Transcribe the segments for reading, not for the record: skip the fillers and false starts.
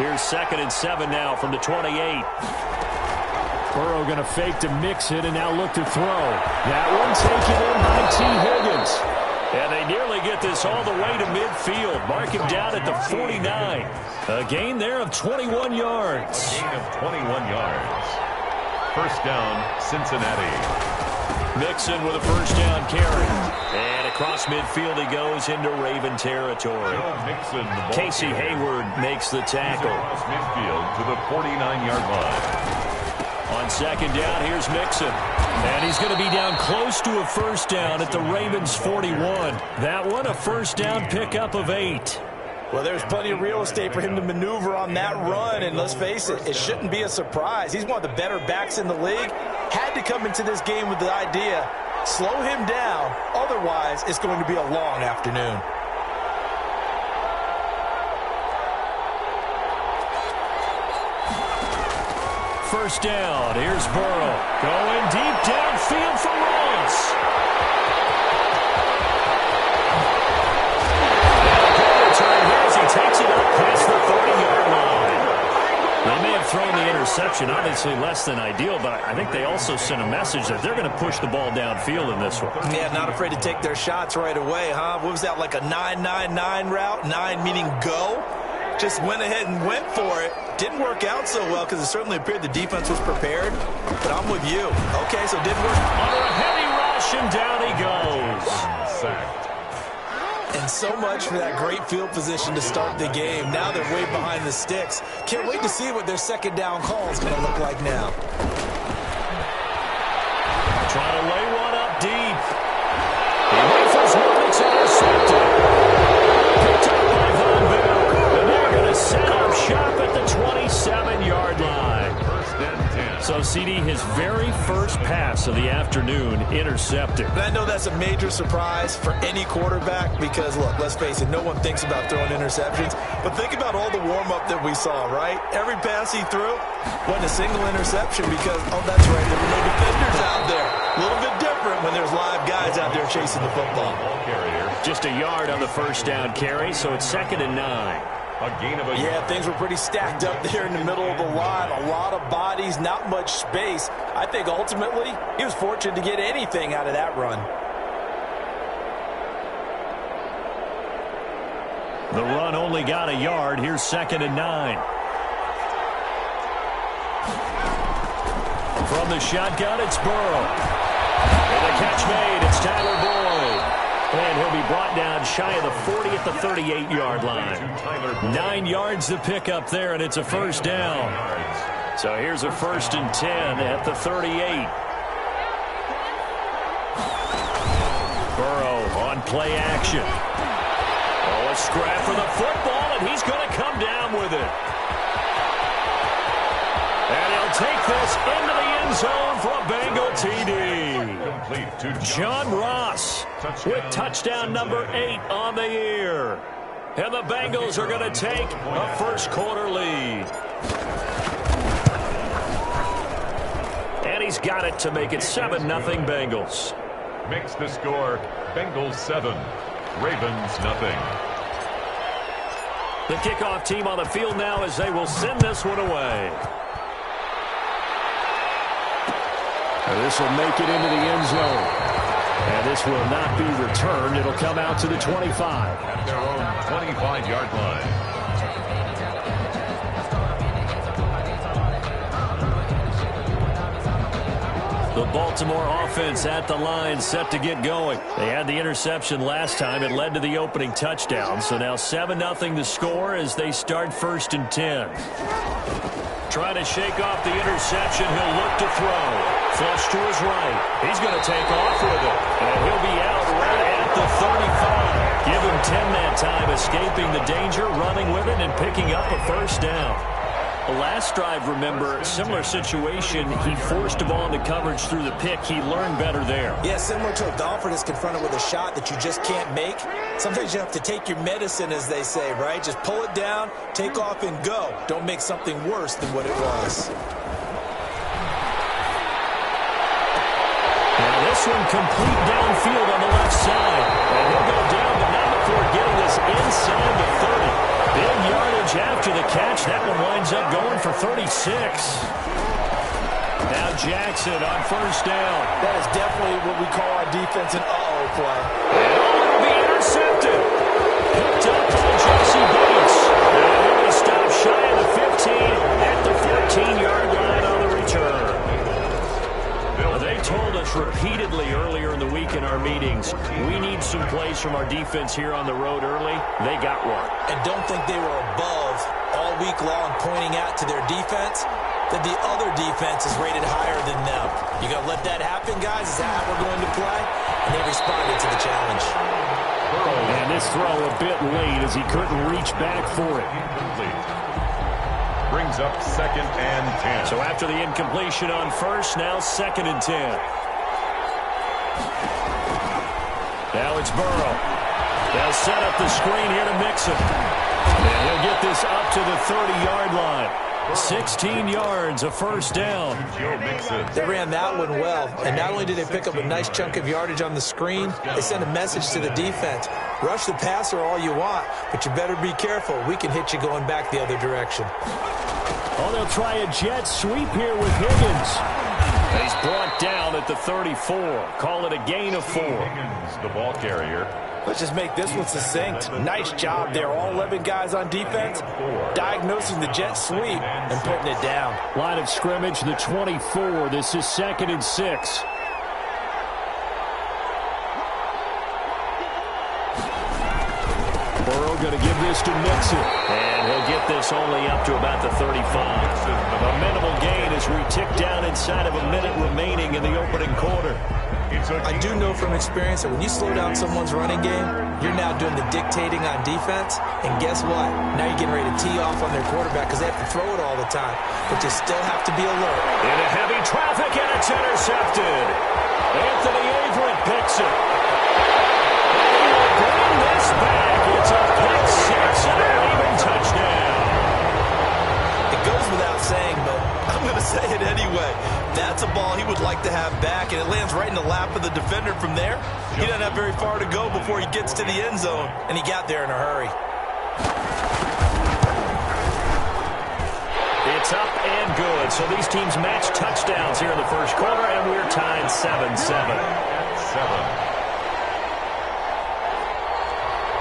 Here's 2nd and 7 now from the 28. Burrow going to fake to mix it and now look to throw. That one taken in by T. Higgins. And they nearly get this all the way to midfield. Mark him down at the 49. A gain there of 21 yards. A gain of 21 yards. First down, Cincinnati. Mixon with a first down carry. And across midfield he goes into Raven territory. Casey Hayward makes the tackle. Across midfield to the 49-yard line. On 2nd down, here's Mixon. And he's going to be down close to a first down at the Ravens 41. That one a first down pickup of 8. Well, there's plenty of real estate for him to maneuver on that run, and let's face it, it shouldn't be a surprise. He's one of the better backs in the league. Had to come into this game with the idea, slow him down, otherwise it's going to be a long afternoon. First down, here's Burrow. Going deep downfield for Ross. He takes it up past the 30-yard line. They may have thrown the interception, obviously less than ideal, but I think they also sent a message that they're going to push the ball downfield in this one. Yeah, not afraid to take their shots right away, huh? What was that, like a 9-9-9 route? 9 meaning go? Just went ahead and went for it. Didn't work out so well because it certainly appeared the defense was prepared, but I'm with you. Okay, so it didn't work. Under a heavy rush, and down he goes. Sacked. And so much for that great field position to start the game. Now they're way behind the sticks. Can't wait to see what their 2nd down call is going to look like now. Trying to lay one up deep. He rifles one, it's intercepted. Picked up by Von Bell. And they're going to set up shop at the 27-yard line. First and 10. So, CD, his very first pass of the afternoon intercepted. And I know that's a major surprise for any quarterback because, look, let's face it, no one thinks about throwing interceptions. But think about all the warm-up that we saw, right? Every pass he threw wasn't a single interception because, oh, that's right, there were no defenders out there. A little bit different when there's live guys out there chasing the football. Just a yard on the first down carry, so it's 2nd and 9. A gain of a Yeah, things were pretty stacked up there in the middle of the line. A lot of bodies, not much space. I think ultimately he was fortunate to get anything out of that run. The run only got a yard. Here's 2nd and 9. From the shotgun, it's Burrow. And the catch made. It's Tyler Boyd. And he'll be brought down shy of the 40 at the 38-yard line. 9 yards to pick up there, and it's a first down. So here's a 1st and 10 at the 38. Burrow on play action. Oh, a scrap for the football, and he's going to come down with it. And he'll take this into the end zone for a Bengal TD. John Ross with touchdown number 8 on the year. And the Bengals are going to take a first-quarter lead. And he's got it to make it 7-0 Bengals. Makes the score Bengals 7, Ravens nothing. The kickoff team on the field now as they will send this one away. This will make it into the end zone. And this will not be returned. It'll come out to the 25. At their own 25-yard line. The Baltimore offense at the line, set to get going. They had the interception last time. It led to the opening touchdown. So now 7-0 the score as they start 1st and 10. Trying to shake off the interception. He'll look to throw. Flush to his right. He's going to take off with it. And he'll be out right at the 35. Give him 10 that time, escaping the danger, running with it, and picking up a first down. The last drive, remember, similar situation. He forced a ball into coverage through the pick. He learned better there. Yeah, similar to if Donford is confronted with a shot that you just can't make. Sometimes you have to take your medicine, as they say, right? Just pull it down, take off, and go. Don't make something worse than what it was. Now this one complete downfield on the left side. And he'll go down, but not before getting this inside the 30. Big yardage after the catch. That one winds up going for 36. Now Jackson on first down. That is definitely what we call our defense an uh-oh play. And it'll be intercepted. Picked up by Jesse Bates. And he'll be stopped shy of the 15 at the 14-yard line on the return. They told us repeatedly earlier in the week in our meetings, we need some plays from our defense here on the road early. They got one. And don't think they were above all week long pointing out to their defense that the other defense is rated higher than them. You got to let that happen, guys. Is that how we're going to play? And they responded to the challenge. And this throw a bit late as he couldn't reach back for it. Brings up 2nd and 10. So after the incompletion on first, now 2nd and 10. Now it's Burrow. They'll set up the screen here to Mixon. And he'll get this up to the 30-yard line. 16 yards, a first down. They ran that one well, and not only did they pick up a nice chunk of yardage on the screen, they sent a message to the defense. Rush the passer all you want, but you better be careful. We can hit you going back the other direction. Oh, they'll try a jet sweep here with Higgins. He's brought down at the 34. Call it a gain of 4. Higgins, the ball carrier. Let's just make this one succinct. Nice job there. All 11 guys on defense diagnosing the jet sweep and putting it down. Line of scrimmage, the 24. This is 2nd and 6. Burrow going to give this to Mixon. And he'll get this only up to about the 35. A minimal gain as we tick down inside of a minute remaining in the opening quarter. I do know from experience that when you slow down someone's running game, you're now doing the dictating on defense. And guess what? Now you're getting ready to tee off on their quarterback because they have to throw it all the time. But you still have to be alert. Into heavy traffic, and it's intercepted. Anthony Averett picks it. And he will bring this back. It's a pick six and a Raven touchdown. It goes without saying, but I'm going to say it anyway. That's a ball he would like to have back, and it lands right in the lap of the defender from there. He doesn't have very far to go before he gets to the end zone, and he got there in a hurry. It's up and good. So these teams match touchdowns here in the first quarter, and we're tied 7-7. 7.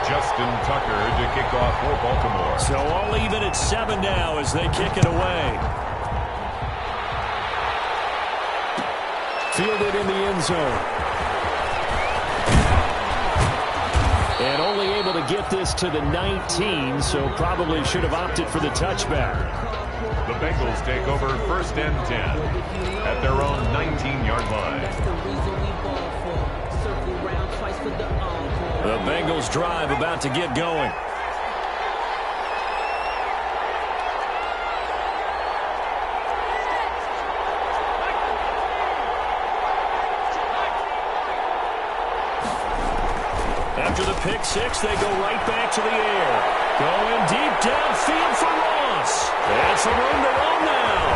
Justin Tucker to kick off for Baltimore. So all even at 7 now as they kick it away. Fielded in the end zone. And only able to get this to the 19, so probably should have opted for the touchback. The Bengals take over 1st and 10 at their own 19-yard line. The Bengals drive about to get going. After the pick six, they go right back to the air. Going deep downfield for Ross. And some room to run now.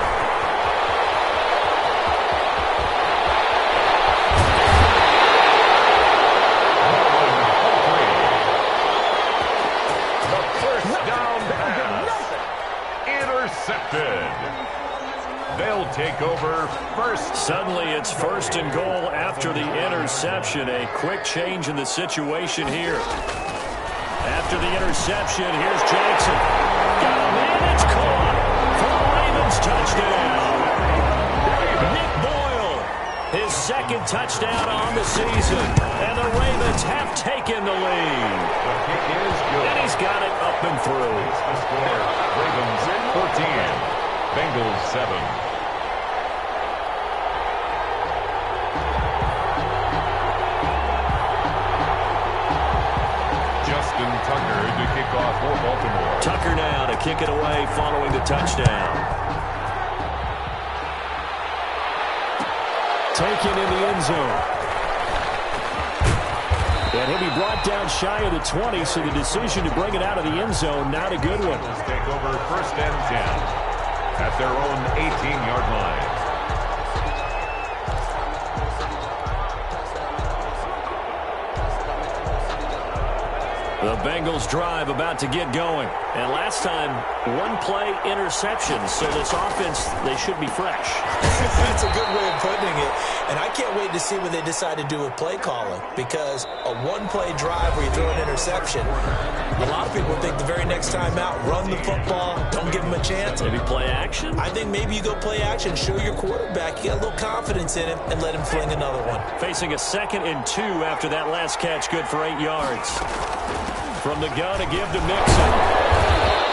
The first down pass. Intercepted. They'll take over first. Suddenly it's 1st and goal after the interception. A quick change in the situation here. After the interception, here's Jackson. Got a man, it's caught for the Ravens touchdown. Nick Boyle, his 2nd touchdown on the season. And the Ravens have taken the lead. The kick is good. And he's got it up and through. The score, Ravens 14. Bengals 7. Justin Tucker to kick off for Baltimore. Tucker now to kick it away following the touchdown. Taken in the end zone. And he'll be brought down shy of the 20, so the decision to bring it out of the end zone, not a good one. Let's take over 1st and 10. At their own 18-yard line. The Bengals drive about to get going. And last time, one-play interception. So this offense, they should be fresh. That's a good way of putting it. And I can't wait to see what they decide to do with play calling. Because a one-play drive where you throw an interception, a lot of people think the very next time out, run the football, don't give them a chance. Maybe play action? I think maybe you go play action, show your quarterback you got a little confidence in him, and let him fling another one. Facing a 2nd and 2 after that last catch, good for 8 yards. From the gun to give to Mixon.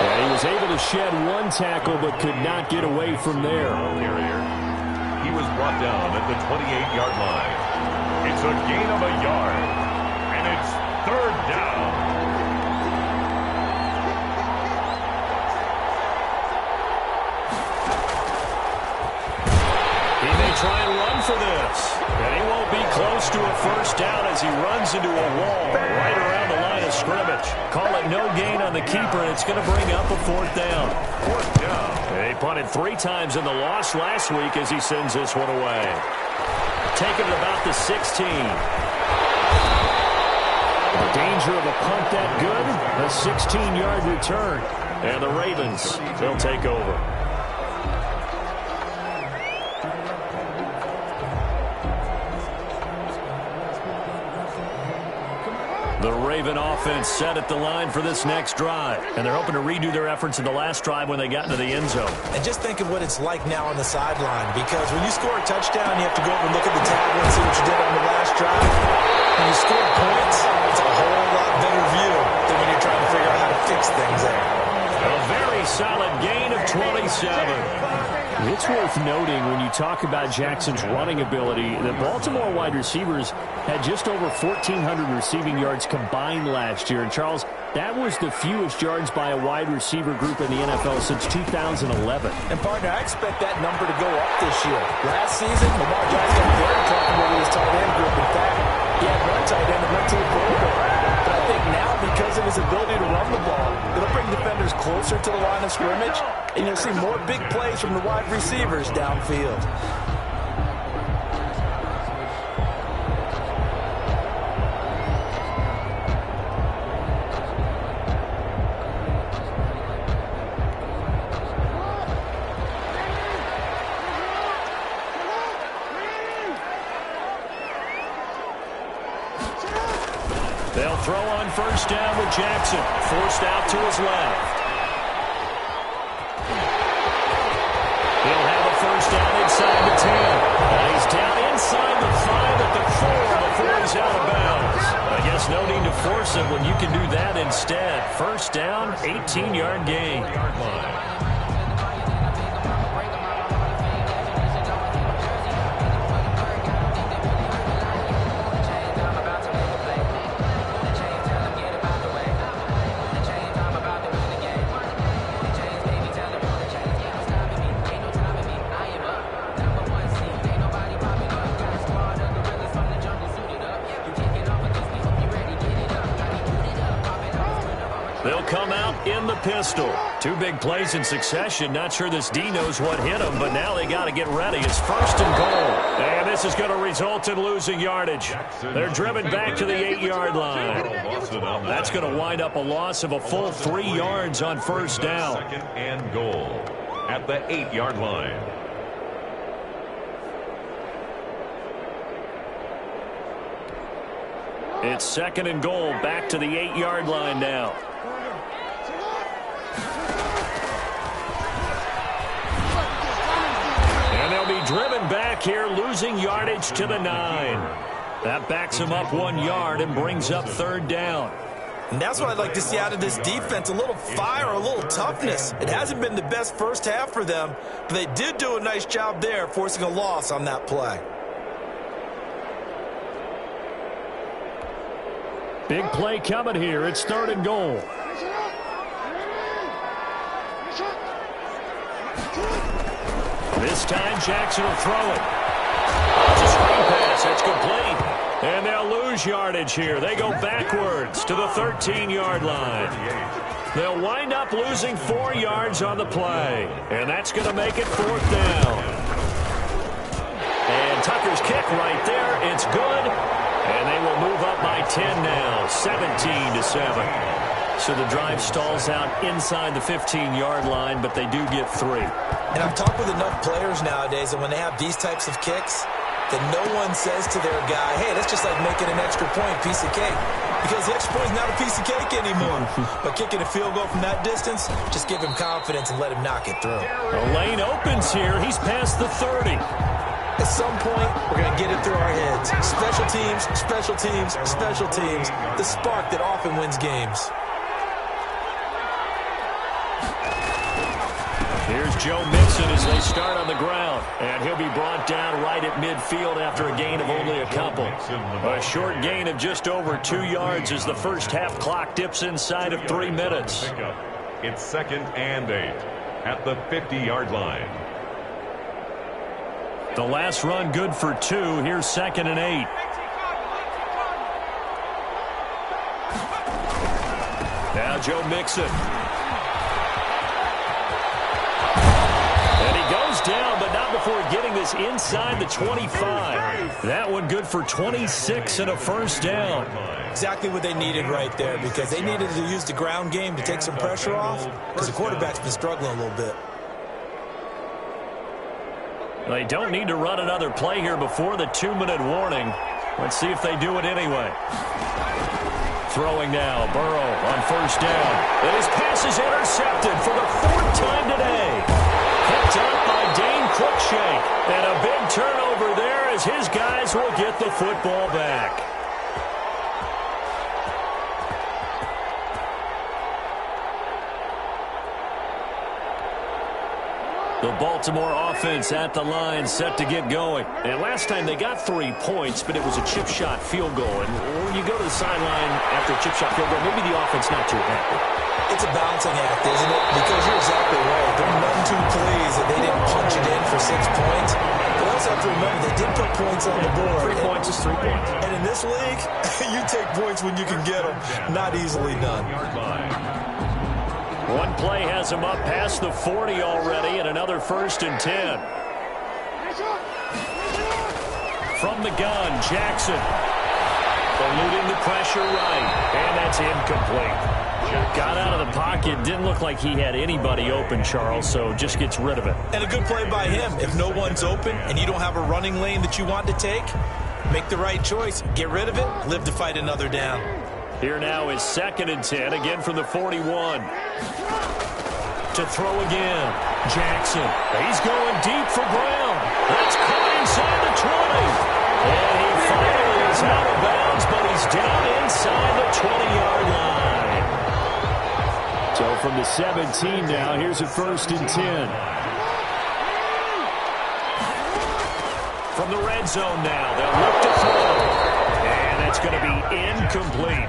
And he was able to shed one tackle but could not get away from there. He was brought down at the 28-yard line. It's a gain of a yard. And it's 3rd down. He may try and run for this. And he won't be close to a 1st down as he runs into a wall right around the line of scrimmage. Call it no gain on the keeper, and it's going to bring up a 4th down. 4th down. They punted 3 times in the loss last week as he sends this one away. Taking it about the 16. The danger of a punt that good, a 16-yard return. And the Ravens, they'll take over. The Raven offense set at the line for this next drive. And they're hoping to redo their efforts in the last drive when they got into the end zone. And just think of what it's like now on the sideline. Because when you score a touchdown, you have to go over and look at the tablet and see what you did on the last drive. When you score points, it's a whole lot better view than when you're trying to figure out how to fix things there. A very solid gain of 27. It's worth noting when you talk about Jackson's running ability, the Baltimore wide receivers had just over 1,400 receiving yards combined last year. And, Charles, that was the fewest yards by a wide receiver group in the NFL since 2011. And, partner, I expect that number to go up this year. Last season, Lamar Jackson got very comfortable with his tight end group. In fact, he had one tight end that went to the Pro Bowl. But I think now, because of his ability to run the ball, it'll bring defenders closer to the line of scrimmage, and you'll see more big plays from the wide receivers downfield. They'll throw on 1st down with Jackson, forced out to his left. He'll have a 1st down inside the 10. And he's down inside the 5 at the 4 before he's out of bounds. I guess no need to force it when you can do that instead. 1st down, 18-yard gain. They'll come out in the pistol. 2 big plays in succession. Not sure this D knows what hit him, but now they got to get ready. It's 1st and goal. And this is going to result in losing yardage. They're driven back to the 8-yard line. That's going to wind up a loss of a full 3 yards on 1st down. 2nd and goal at the 8-yard line. It's 2nd and goal, back to the 8-yard line now. And they'll be driven back here, losing yardage to the 9. That backs him up 1 yard and brings up 3rd down. And that's what I'd like to see out of this defense, a little fire, a little toughness. It hasn't been the best first half for them, but they did do a nice job there, forcing a loss on that play. Big play coming here. It's 3rd and goal. This time Jackson will throw it. It's a screen pass. That's complete. And they'll lose yardage here. They go backwards to the 13-yard line. They'll wind up losing 4 yards on the play. And that's going to make it 4th down. And Tucker's kick right there. It's good. And they will move up by 10 now, 17-7. So the drive stalls out inside the 15-yard line, but they do get 3. And I've talked with enough players nowadays that when they have these types of kicks, that no one says to their guy, hey, that's just like making an extra point, piece of cake. Because the extra point is not a piece of cake anymore. But kicking a field goal from that distance, just give him confidence and let him knock it through. The lane opens here. He's past the 30. At some point, we're going to get it through our heads. Special teams, special teams, special teams. The spark that often wins games. Here's Joe Mixon as they start on the ground. And he'll be brought down right at midfield after a gain of only a couple. A short gain of just over 2 yards as the first half clock dips inside of 3 minutes. It's 2nd and 8 at the 50-yard line. The last run good for 2. Here's 2nd and 8. Now Joe Mixon. And he goes down, but not before getting this inside the 25. That one good for 26 and a first down. Exactly what they needed right there, because they needed to use the ground game to take some pressure off, because the quarterback's been struggling a little bit. They don't need to run another play here before the 2-minute warning. Let's see if they do it anyway. Throwing now, Burrow on first down. And his pass is intercepted for the 4th time today. Picked up by Dane Cruikshank. And a big turnover there as his guys will get the football back. The Baltimore offense at the line, set to get going. And last time they got 3 points, but it was a chip shot field goal. And when you go to the sideline after a chip shot field goal, maybe the offense not too happy. It's a balancing act, isn't it? Because you're exactly right. They're none too pleased that they didn't punch it in for 6 points. But also have to remember, they did put points on the board. 3 points is 3 points. And in this league, you take points when you can get them. Not easily done. One play has him up past the 40 already, and another 1st and 10. From the gun, Jackson. Eluding the pressure right, and that's incomplete. Got out of the pocket, didn't look like he had anybody open, Charles, so just gets rid of it. And a good play by him. If no one's open and you don't have a running lane that you want to take, make the right choice. Get rid of it, live to fight another down. Here now is 2nd and 10, again from the 41. To throw again, Jackson. He's going deep for Brown. That's caught inside the 20. And he finally is out of bounds, but he's down inside the 20-yard line. So from the 17 now, here's a 1st and 10. From the red zone now, they'll look to throw. And it's going to be incomplete.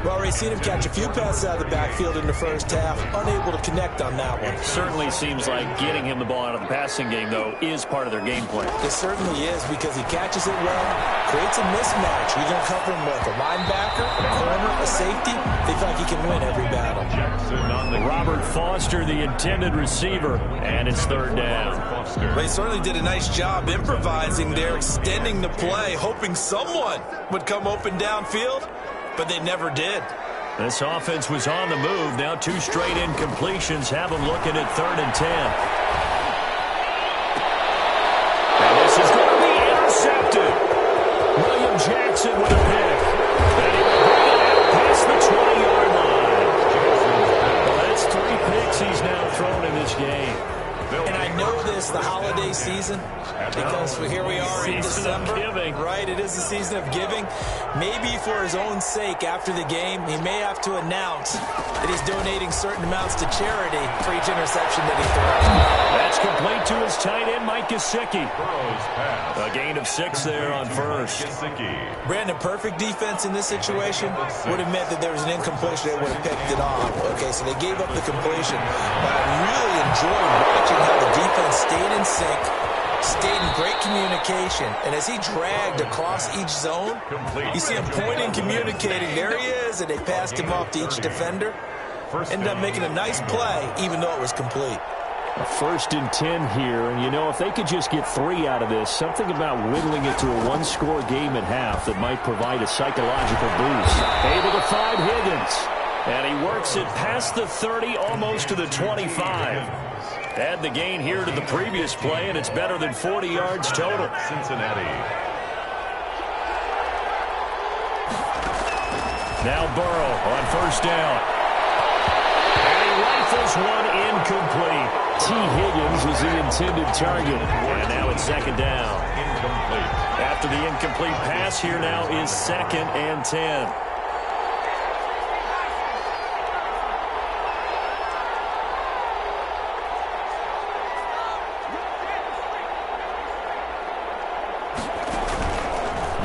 Well, we've seen him catch a few passes out of the backfield in the first half, unable to connect on that one. Certainly seems like getting him the ball out of the passing game, though, is part of their game plan. It certainly is, because he catches it well, creates a mismatch. You can cover him like a linebacker, a corner, a safety. They feel like he can win every battle. Robert Foster, the intended receiver, and it's 3rd down. Well, he certainly did a nice job improvising there, extending the play, hoping someone would come open downfield. But they never did. This offense was on the move. Now 2 straight incompletions have them looking at 3rd and 10. And this is going to be intercepted. William Jackson with a pick. And he will bring it out past the 20-yard line. Well, that's 3 picks he's now thrown in this game. And I know this, the holiday season, because here we are in December, right? It is the season of giving. Maybe for his own sake, after the game, he may have to announce that he's donating certain amounts to charity for each interception that he throws. That's complete to his tight end, Mike Gesicki. A gain of 6 there on first. Brandon, perfect defense in this situation would have meant that there was an incompletion. They would have picked it off. Okay, so they gave up the completion. But I really enjoyed watching how the defense stayed in sync, stayed in great communication, and as he dragged across each zone, you see him pointing, communicating, there he is, and they passed him off to each defender. Ended up making a nice play, even though it was complete. A 1st and 10 here, and you know, if they could just get 3 out of this, something about whittling it to a one-score game at half that might provide a psychological boost. Able to find Higgins. And he works it past the 30, almost to the 25. Add the gain here to the previous play, and it's better than 40 yards total. Cincinnati. Now Burrow on 1st down. And he rifles one incomplete. T. Higgins was the intended target. And now it's 2nd down. Incomplete. After the incomplete pass, here now is 2nd and 10.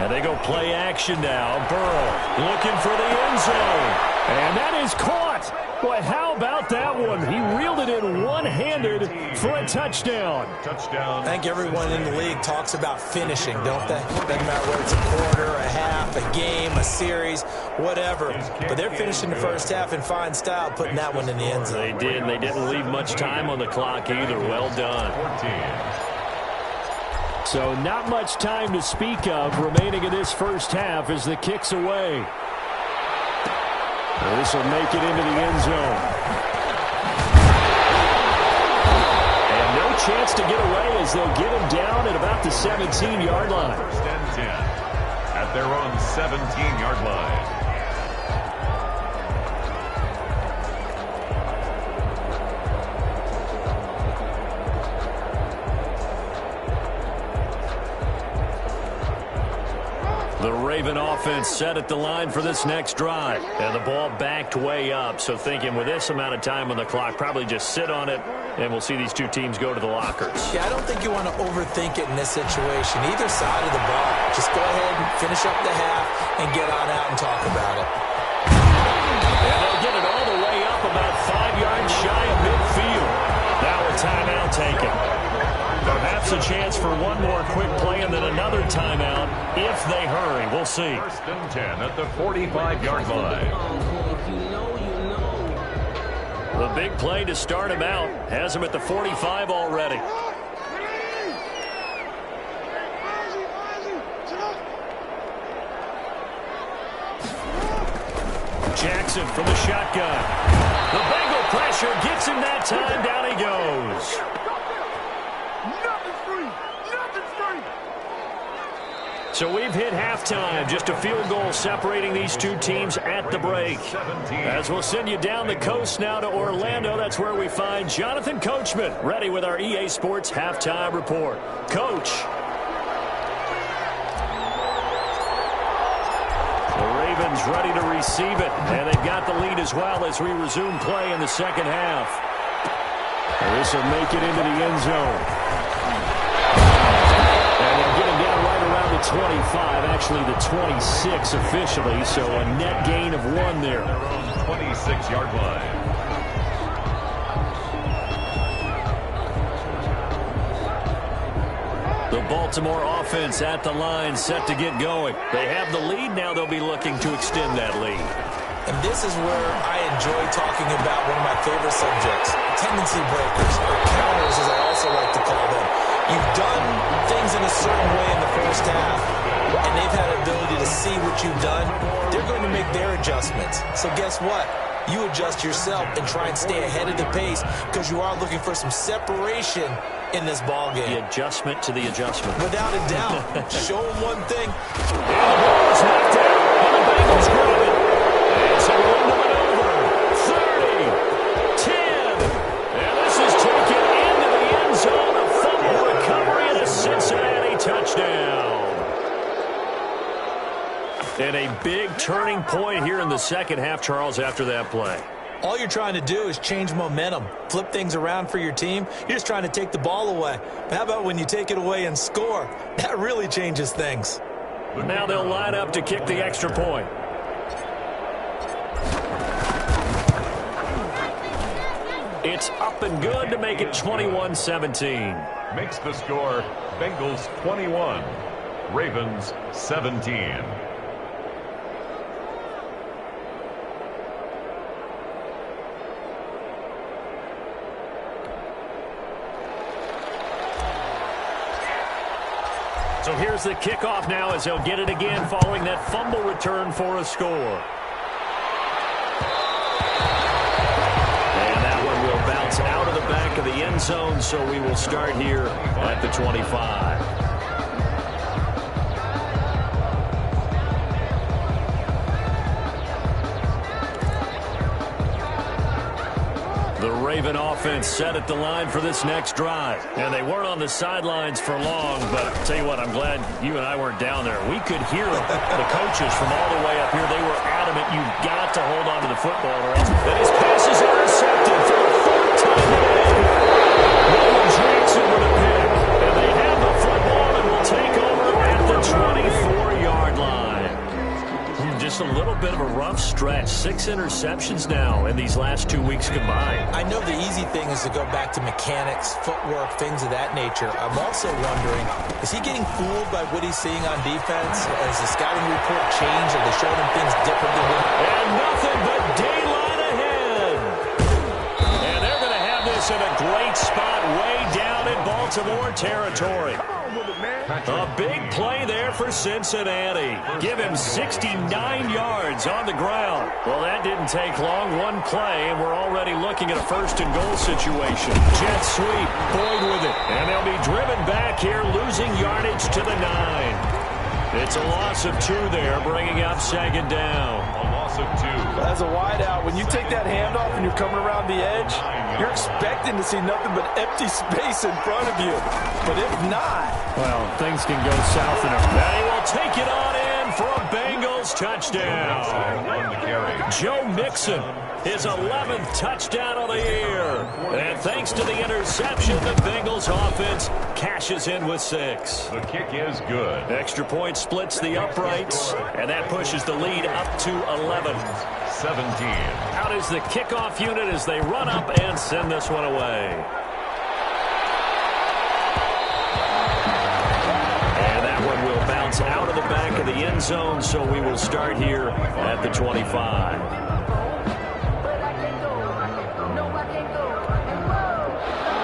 And they go play action now. Burrow looking for the end zone. And that is caught. Boy, how about that one? He reeled it in one-handed for a touchdown. Touchdown. I think everyone in the league talks about finishing, don't they? Doesn't matter whether it's a quarter, a half, a game, a series, whatever. But they're finishing the first half in fine style, putting that one in the end zone. They did, and they didn't leave much time on the clock either. Well done. 14. So not much time to speak of remaining in this first half as the kick's away. This will make it into the end zone. And no chance to get away as they'll get him down at about the 17-yard line. 1st and 10 at their own 17-yard line. The Raven offense set at the line for this next drive. And the ball backed way up. So thinking with this amount of time on the clock, probably just sit on it, and we'll see these two teams go to the lockers. Yeah, I don't think you want to overthink it in this situation. Either side of the ball. Just go ahead and finish up the half and get on out and talk about it. And they'll get it all the way up about 5 yards shy of midfield. Now a timeout taken. Perhaps a chance for one more quick play and then another timeout if they hurry. We'll see. 1st and 10 at the 45-yard line. The big play to start him out has him at the 45 already. Jackson from the shotgun. The Bengal pressure gets him that time. Down he goes. So we've hit halftime. Just a field goal separating these two teams at the break. 17. As we'll send you down the coast now to Orlando. That's where we find Jonathan Coachman, ready with our EA Sports halftime report. Coach. The Ravens ready to receive it. And they've got the lead as well as we resume play in the second half. This will make it into the end zone. And they'll get him down right around the 25, actually the 26 officially, so a net gain of 1 there. Their own 26-yard line. The Baltimore offense at the line, set to get going. They have the lead. Now they'll be looking to extend that lead. And this is where I enjoy talking about one of my favorite subjects, tendency breakers, or counters as I also like to call them. You've done things in a certain way in the first half, and they've had an ability to see what you've done. They're going to make their adjustments. So guess what? You adjust yourself and try and stay ahead of the pace because you are looking for some separation in this ball game. The adjustment to the adjustment. Without a doubt. Show them one thing. And the ball is knocked out, and the Bengals grab it. It's a window and over. 30, 10. And this is taken into the end zone. A fumble recovery and a Cincinnati touchdown. And a big turning point here in the second half, Charles, after that play. All you're trying to do is change momentum, flip things around for your team. You're just trying to take the ball away. But how about when you take it away and score? That really changes things. Now they'll line up to kick the extra point. It's up and good to make it 21-17. Makes the score Bengals 21, Ravens 17. So here's the kickoff now as they'll get it again following that fumble return for a score. And that one will bounce out of the back of the end zone, so we will start here at the 25. The Raven offense set at the line for this next drive. And they weren't on the sidelines for long, but I'll tell you what, I'm glad you and I weren't down there. We could hear them. The coaches from all the way up here, they were adamant, you've got to hold on to the football or else. And his pass is intercepted for the fourth time today. Williams Jackson with a pick. And they have the football and will take over at the 24-yard line. Just a little bit of a rough stretch. 6 interceptions now in these last 2 weeks combined. I know the easy thing is to go back to mechanics, footwork, things of that nature. I'm also wondering, is he getting fooled by what he's seeing on defense? Has the scouting report changed? Are they showing him things different than what? And nothing but daylight ahead. And they're going to have this in a great spot way down in Baltimore territory. A big play there for Cincinnati. Give him 69 yards on the ground. Well, that didn't take long. One play, and we're already looking at a first-and-goal situation. Jet sweep, Boyd with it. And they'll be driven back here, losing yardage to the 9. It's a loss of 2 there, bringing up second down. A loss of 2. As a wideout, when you take that handoff and you're coming around the edge, you're expecting to see nothing but empty space in front of you. But if not, well, things can go south in a hurry. He will take it on in for a Bengals touchdown. Joe Mixon, his 11th touchdown of the year. And thanks to the interception, the Bengals offense cashes in with 6. The kick is good. Extra point splits the uprights, and that pushes the lead up to 11. 17. Out is the kickoff unit as they run up and send this one away. And that one will bounce out of the back of the end zone, so we will start here at the 25.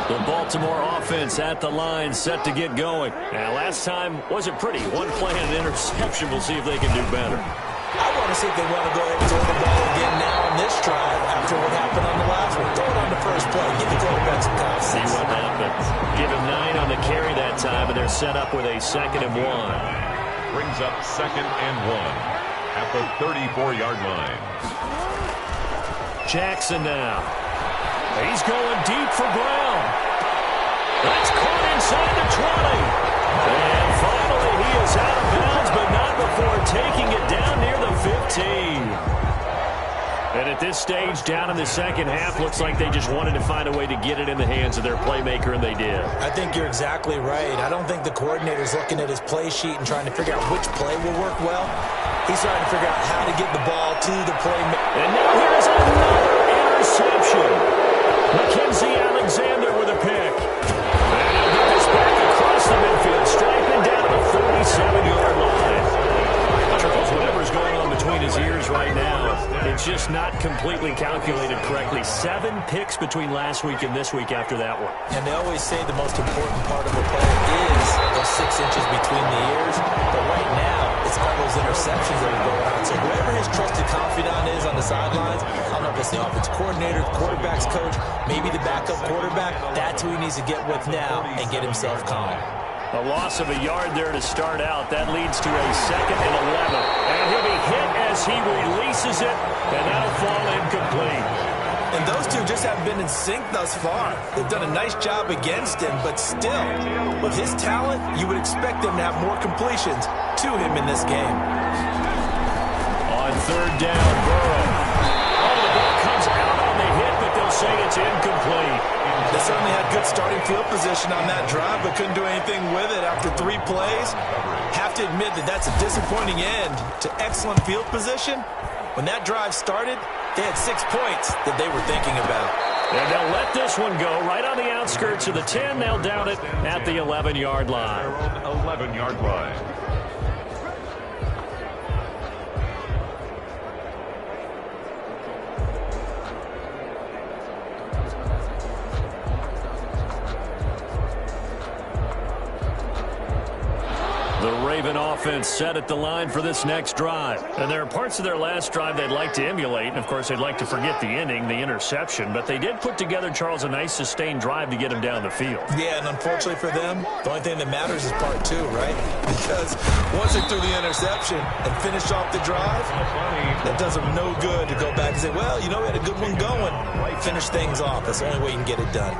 The Baltimore offense at the line, set to get going. Now, last time wasn't pretty. One play and an interception. We'll see if they can do better. I want to see if they want to go ahead and throw the ball again now on this drive after what happened on the last one. Throw it on the first play. Give the quarterback some confidence. See what happens. Give him 9 on the carry that time, and they're set up with a 2nd and 1. Brings up 2nd and 1 at the 34-yard line. Jackson now. He's going deep for Brown. That's caught inside the 20. And finally, he is out of bounds, but not before taking it down near the 15. And at this stage, down in the second half, looks like they just wanted to find a way to get it in the hands of their playmaker, and they did. I think you're exactly right. I don't think the coordinator's looking at his play sheet and trying to figure out which play will work well. He's trying to figure out how to get the ball to the playmaker. And now here's another interception. Mackenzie Alexander with a pick. And he'll get this back across the midfield, striping down to the 47-yard line. Charles, whatever's going on between his ears right now, it's just not completely calculated correctly. 7 picks between last week and this week after that one. And they always say the most important part of a play is those 6 inches between the ears. But right now, it's all those interceptions that are going on. So whoever his trusted confidant is on the sidelines, I don't know if it's the offensive coordinator, the quarterback's coach, maybe the backup quarterback, that's who he needs to get with now and get himself calm. A loss of a yard there to start out. That leads to a 2nd and 11. And he'll be hit as he releases it, and that'll fall incomplete. And those two just haven't been in sync thus far. They've done a nice job against him, but still, with his talent, you would expect them to have more completions to him in this game. On 3rd down, Burrow. Oh, the ball comes out on the hit, but they'll say it's incomplete. They certainly had good starting field position on that drive, but couldn't do anything with it after 3 plays. Have to admit that that's a disappointing end to excellent field position. When that drive started, they had 6 points that they were thinking about. And they'll let this one go right on the outskirts of the 10. They'll down it at the 11-yard line. 11-yard line. Raven offense set at the line for this next drive. And there are parts of their last drive they'd like to emulate. And, of course, they'd like to forget the ending, the interception. But they did put together, Charles, a nice sustained drive to get him down the field. Yeah, and unfortunately for them, the only thing that matters is part two, right? Because once they threw the interception and finished off the drive, that does them no good to go back and say, well, you know, we had a good one going. Finish things off. That's the only way you can get it done.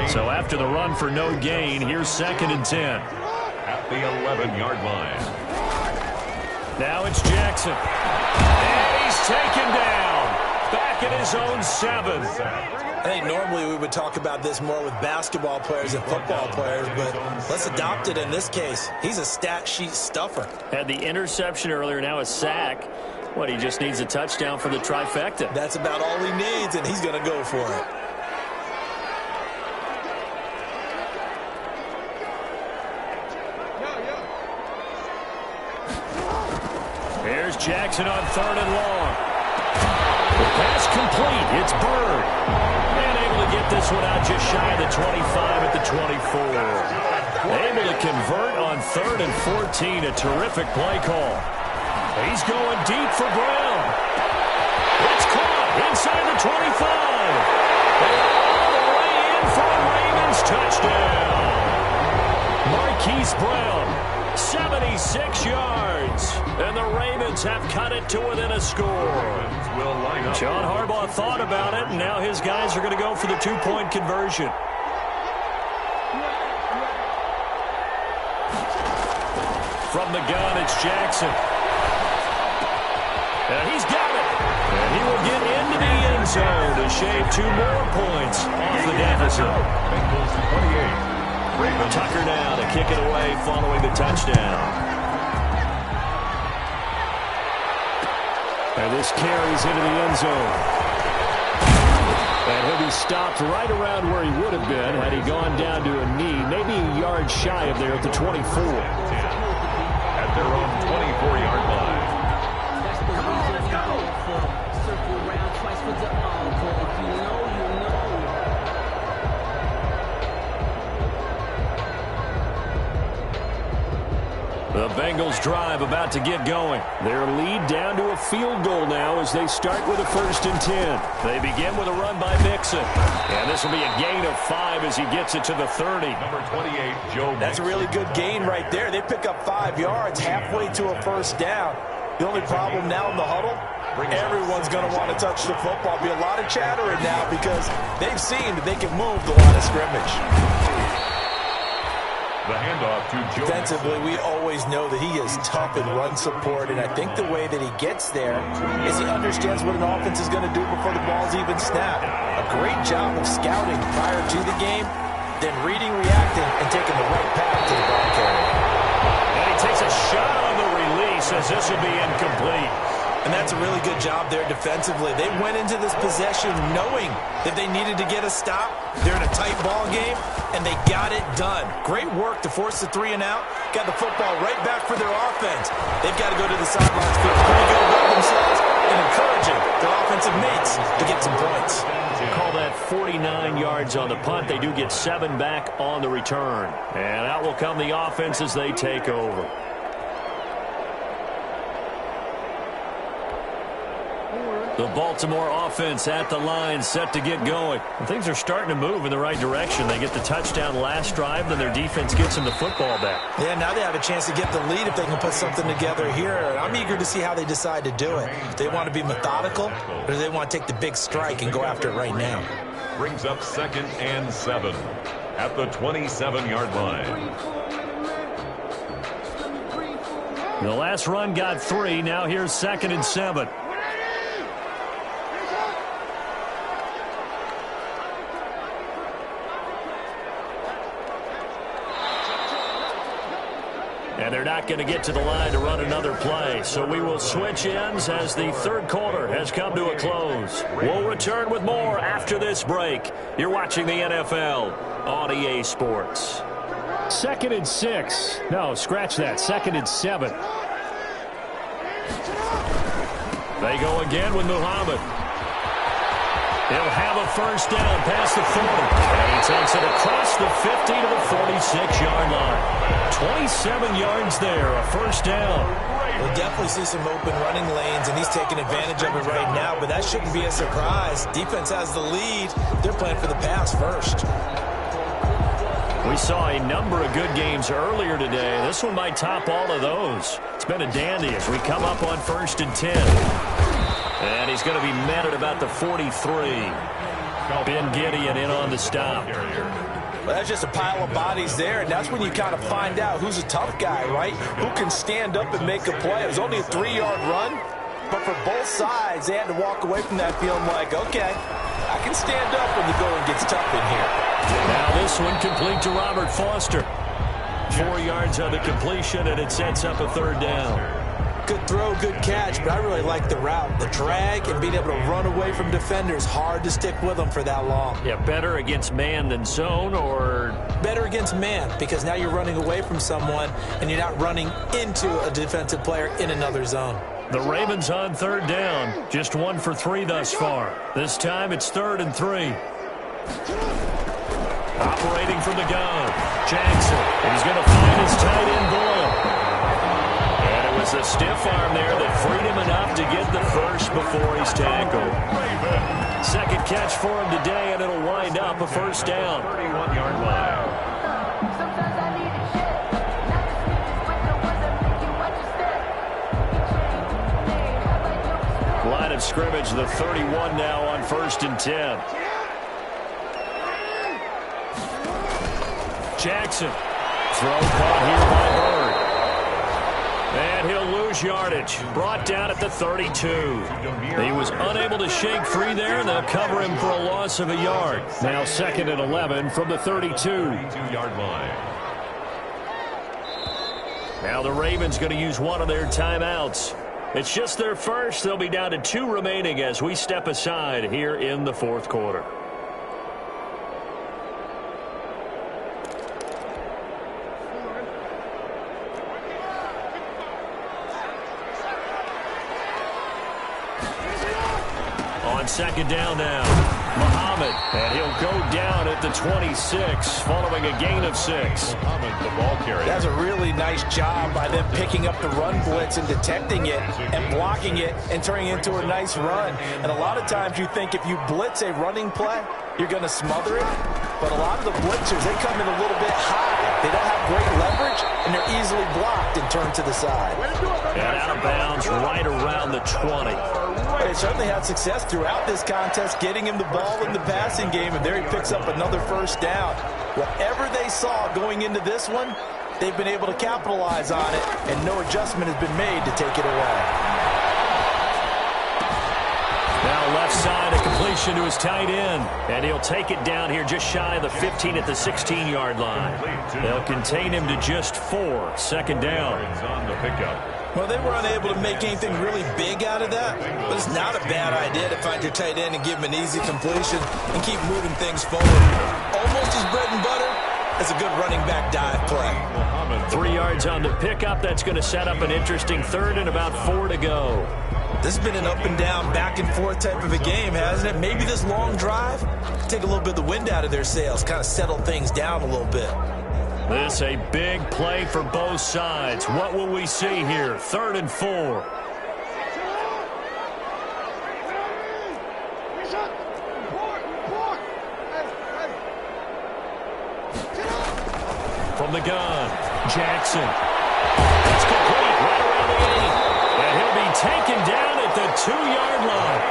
So after the run for no gain, here's 2nd and 10. At the 11-yard line. Now it's Jackson. And he's taken down. Back at his own 7. I think normally we would talk about this more with basketball players and football players, but let's adopt it in this case. He's a stat sheet stuffer. Had the interception earlier, now a sack. What, he just needs a touchdown for the trifecta. That's about all he needs, and he's going to go for it. Here's Jackson on 3rd and long. The pass complete. It's Bird. And able to get this one out just shy of the 25 at the 24. Able to convert on 3rd and 14. A terrific play call. He's going deep for Brown. It's caught inside the 25. And all the way in for a Ravens touchdown. Marquise Brown, 76 yards. And the Ravens have cut it to within a score. John Harbaugh thought about it, and now his guys are going to go for the 2-point conversion. From the gun, it's Jackson. And he's got it. And he will get into the end zone to shave 2 more points off the deficit. Tucker now to kick it away following the touchdown. And this carries into the end zone. And he'll be stopped right around where he would have been had he gone down to a knee, maybe a yard shy of there at the 24. At their own 24-yard line. Let's go. Circle round twice for the encore. If you know, you know. The Bengals drive about to get going. Their lead down to a field goal now as they start with a 1st and 10. They begin with a run by Mixon. And this will be a gain of 5 as he gets it to the 30. Number 28, Joe. That's a really good gain right there. They pick up 5 yards halfway to a 1st down. The only problem now in the huddle, everyone's going to want to touch the football. Be a lot of chattering now because they've seen that they can move the line of scrimmage. The handoff to Joe. Defensively, we always know that he is tough in run support, and I think the way that he gets there is he understands what an offense is going to do before the ball's even snapped. A great job of scouting prior to the game, then reading, reacting, and taking the right path to the ball carrier. And he takes a shot on the release as this will be incomplete. And that's a really good job there defensively. They went into this possession knowing that they needed to get a stop. They're in a tight ball game, and they got it done. Great work to force the 3 and out. Got the football right back for their offense. They've got to go to the sidelines, feel pretty good about themselves, and encouraging their offensive mates to get some points. Call that 49 yards on the punt. They do get 7 back on the return. And out will come the offense as they take over. The Baltimore offense at the line, set to get going. And things are starting to move in the right direction. They get the touchdown last drive, then their defense gets them the football back. Yeah, now they have a chance to get the lead if they can put something together here. And I'm eager to see how they decide to do it. If they want to be methodical, or do they want to take the big strike and go after it right now? Brings up 2nd and 7 at the 27-yard line. The last run got 3. Now here's 2nd and 7. And they're not going to get to the line to run another play. So we will switch ends as the 3rd quarter has come to a close. We'll return with more after this break. You're watching the NFL on EA Sports. 2nd and 6. No, scratch that. 2nd and 7. They go again with Muhammad. He'll have a first down past the 40. And he takes it across the 50 to the 46-yard line. 27 yards there, a first down. We'll definitely see some open running lanes, and he's taking advantage of it right now, but that shouldn't be a surprise. Defense has the lead. They're playing for the pass first. We saw a number of good games earlier today. This one might top all of those. It's been a dandy as we come up on 1st and 10. And he's going to be met at about the 43. Ben Gideon in on the stop. Well, that's just a pile of bodies there, and that's when you kind of find out who's a tough guy, right? Who can stand up and make a play. It was only a 3-yard run, but for both sides, they had to walk away from that feeling like, okay, I can stand up when the going gets tough in here. Now this one complete to Robert Foster. 4 yards on the completion, and it sets up a 3rd down. Good throw, good catch, but I really like the route. The drag and being able to run away from defenders, hard to stick with them for that long. Yeah, better against man than zone, or? Better against man, because now you're running away from someone and you're not running into a defensive player in another zone. The Ravens on 3rd down. Just 1 for 3 thus far. This time it's 3rd and 3. Operating from the gun, Jackson. He's going to find his tight end Boyle. And it was a stiff arm there that freed him enough to get the first before he's tackled. Second catch for him today, and it'll wind up a first down. 31-yard line. Line of scrimmage, the 31 now on 1st and 10. Jackson. Throw caught here by Bird. And he'll lose yardage. Brought down at the 32. He was unable to shake free there, and they'll cover him for a loss of a yard. Now 2nd and 11 from the 32. 32-yard line. Now the Ravens going to use one of their timeouts. It's just their first. They'll be down to 2 remaining as we step aside here in the 4th quarter. On 2nd down now, Muhammad, and he'll go down at the 26 following a gain of 6. Muhammad, the ball carrier. That's a really nice job by them picking up the run blitz and detecting it and blocking it and turning it into a nice run. And a lot of times you think if you blitz a running play, you're going to smother it. But a lot of the blitzers, they come in a little bit high. They don't have great leverage, and they're easily blocked and turned to the side. And out of bounds right around the 20. They certainly had success throughout this contest, getting him the ball in the passing game, and there he picks up another first down. Whatever they saw going into this one, they've been able to capitalize on it, and no adjustment has been made to take it away. Now left side, a completion to his tight end, and he'll take it down here just shy of the 15 at the 16-yard line. They'll contain him to just 4, 2nd down. On the pickup. Well, they were unable to make anything really big out of that, but it's not a bad idea to find your tight end and give him an easy completion and keep moving things forward. Almost as bread and butter as a good running back dive play. 3 yards on the pickup. That's going to set up an interesting 3rd and about 4 to go. This has been an up and down, back and forth type of a game, hasn't it? Maybe this long drive, take a little bit of the wind out of their sails, kind of settle things down a little bit. This a big play for both sides. What will we see here? 3rd and 4. From the gun, Jackson. That's complete right around the 8. And he'll be taken down at the 2-yard line.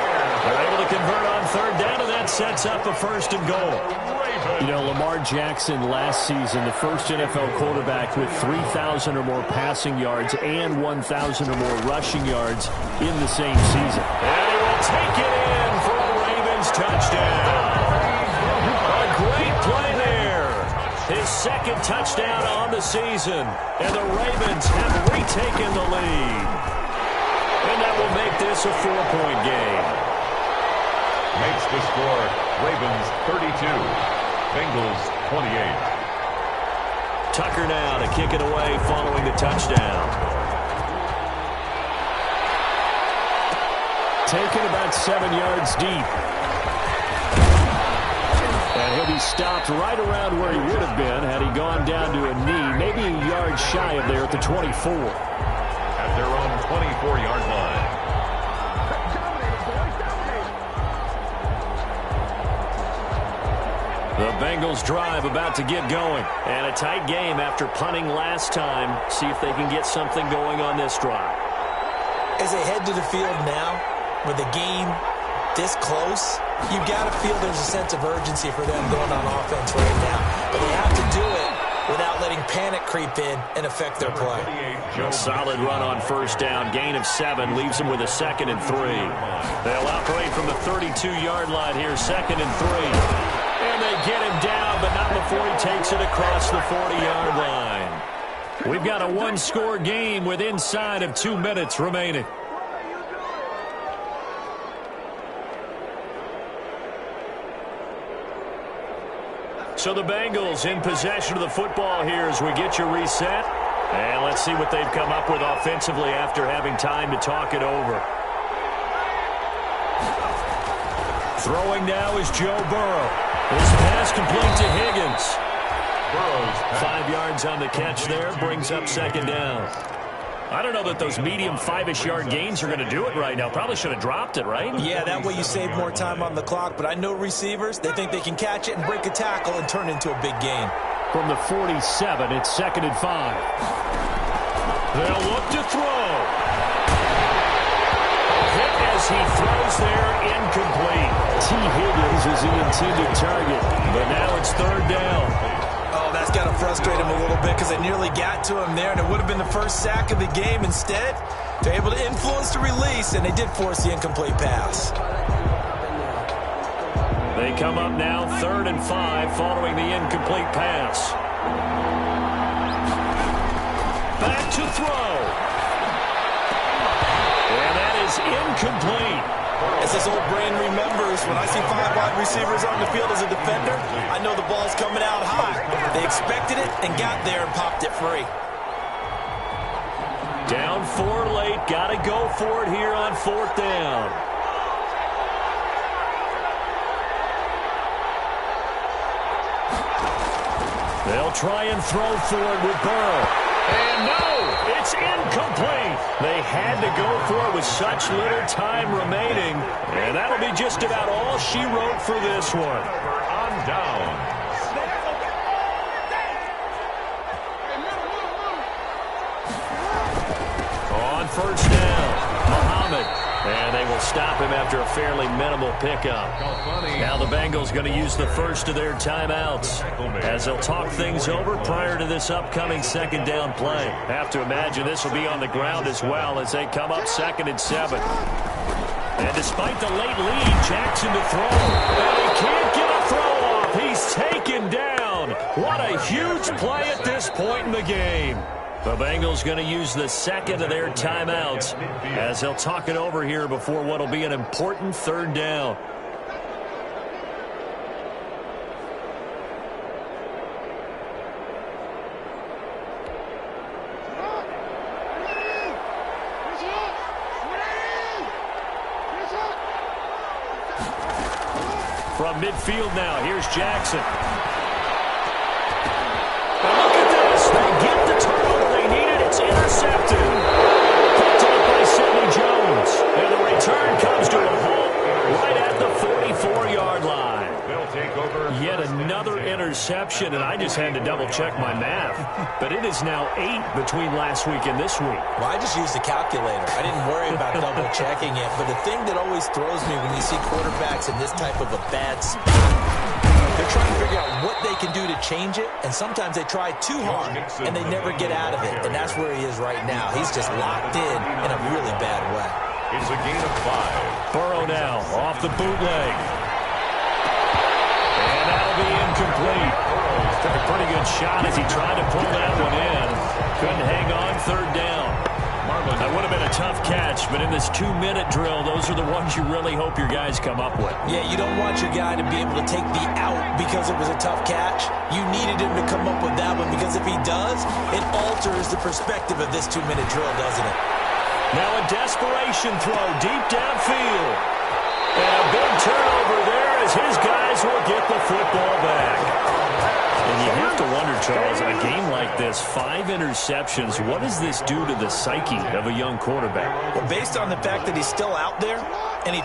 They're able to convert on 3rd down, and that sets up a 1st and goal. You know, Lamar Jackson last season, the first NFL quarterback with 3,000 or more passing yards and 1,000 or more rushing yards in the same season. And he will take it in for a Ravens touchdown. A great play there. His 2nd touchdown on the season. And the Ravens have retaken the lead. And that will make this a 4-point game. Makes the score Ravens 32. Bengals 28. Tucker now to kick it away following the touchdown. Taken about 7 yards deep. And he'll be stopped right around where he would have been had he gone down to a knee, maybe a yard shy of there at the 24. At their own 24-yard line. The Bengals drive about to get going. And a tight game after punting last time. See if they can get something going on this drive. As they head to the field now, with the game this close, you got to feel there's a sense of urgency for them going on offense right now. But they have to do it without letting panic creep in and affect their play. A solid run on first down. Gain of 7 leaves them with a 2nd and 3. They'll operate from the 32-yard line here, 2nd and 3. And they get him down, but not before he takes it across the 40-yard line. We've got a one-score game with inside of 2 minutes remaining. So the Bengals in possession of the football here as we get you reset. And let's see what they've come up with offensively after having time to talk it over. Throwing now is Joe Burrow. His pass complete to Higgins. 5 yards on the catch there, brings up 2nd down. I don't know that those medium 5-ish yard gains are going to do it right now. Probably should have dropped it, right? Yeah, that way you save more time on the clock. But I know receivers, they think they can catch it and break a tackle and turn it into a big gain. From the 47, it's 2nd and 5. They'll look to throw. Hit as he throws there, incomplete. T. Higgins is the intended target, but now it's 3rd down. Oh, that's got to frustrate him a little bit because they nearly got to him there, and it would have been the first sack of the game. Instead, they're able to influence the release, and they did force the incomplete pass. They come up now 3rd and 5 following the incomplete pass. Back to throw. And that is incomplete. As this old brain remembers, when I see 5 wide receivers on the field as a defender, I know the ball's coming out high. They expected it and got there and popped it free. Down 4 late. Got to go for it here on 4th down. They'll try and throw for it with Burrow. And no, it's incomplete. They had to go for it with such little time remaining. And that'll be just about all she wrote for this one. On down. On first down, Muhammad. And they will stop him after a fairly minimal pickup. Now the Bengals going to use the first of their timeouts as they'll talk things over prior to this upcoming 2nd down play. Have to imagine this will be on the ground as well as they come up 2nd and 7. And despite the late lead, Jackson to throw. And he can't get a throw off. He's taken down. What a huge play at this point in the game. The Bengals going to use the 2nd of their timeouts as they'll talk it over here before what will be an important 3rd down. From midfield now, here's Jackson. And look at this. They get the turnover they needed. It's intercepted. Picked up by Sidney Jones. And the return comes to a halt right at the 44-yard line. They'll take over. Yet another interception, and I just had to double-check my math. But it is now 8 between last week and this week. Well, I just used a calculator. I didn't worry about double-checking it. But the thing that always throws me when you see quarterbacks in this type of a bad spot, they're trying to figure out what they can do to change it, and sometimes they try too hard, and they never get out of it. And that's where he is right now. He's just locked in a really bad way. It's a gain of 5. Burrow now off the bootleg. And that'll be incomplete. Took a pretty good shot as he tried to pull that one in. Couldn't hang on 3rd down. That would have been a tough catch, but in this 2-minute drill, those are the ones you really hope your guys come up with. Yeah, you don't want your guy to be able to take the out because it was a tough catch. You needed him to come up with that one because if he does, it alters the perspective of this 2-minute drill, doesn't it? Now a desperation throw deep downfield. And a big turnover there as his guys will get the football Charles, a game like this, 5 interceptions, what does this do to the psyche of a young quarterback? Well, based on the fact that he's still out there and he